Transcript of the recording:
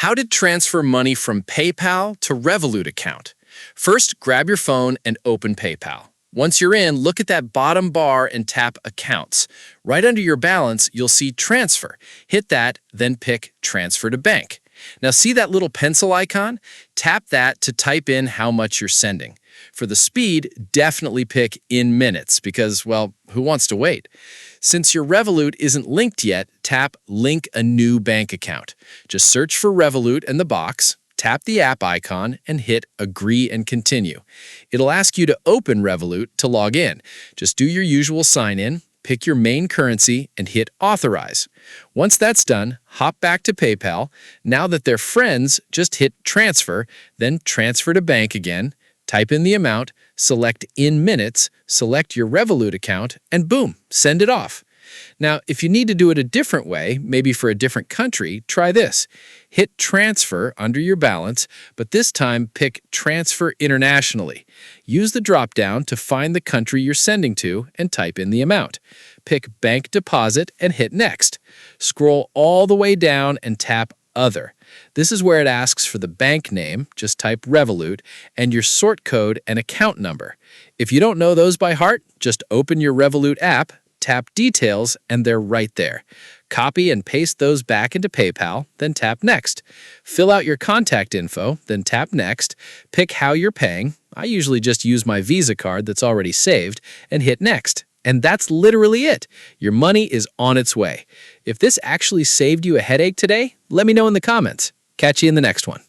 How to transfer money from PayPal to Revolut account. First, grab your phone and open PayPal. Once you're in, look at that bottom bar and tap Accounts. Right under your balance, you'll see Transfer. Hit that, then pick Transfer to Bank. Now see that little pencil icon? Tap that to type in how much you're sending. For the speed, definitely pick in minutes because, well, who wants to wait? Since your Revolut isn't linked yet, tap Link a New Bank Account. Just search for Revolut in the box, tap the app icon, and hit Agree and Continue. It'll ask you to open Revolut to log in. Just do your usual sign-in, pick your main currency, and hit Authorize. Once that's done, hop back to PayPal. Now that they're friends, just hit Transfer, then Transfer to Bank again. Type in the amount, select In Minutes, select your Revolut account, and boom, send it off. Now, if you need to do it a different way, maybe for a different country, try this. Hit Transfer under your balance, but this time pick Transfer Internationally. Use the drop-down to find the country you're sending to and type in the amount. Pick Bank Deposit and hit Next. Scroll all the way down and tap Other. This is where it asks for the bank name, just type Revolut, and your sort code and account number. If you don't know those by heart, just open your Revolut app, tap Details, and they're right there. Copy and paste those back into PayPal, then tap Next. Fill out your contact info, then tap Next. Pick how you're paying. I usually just use my Visa card that's already saved, and hit Next. And that's literally it. Your money is on its way. If this actually saved you a headache today, let me know in the comments. Catch you in the next one.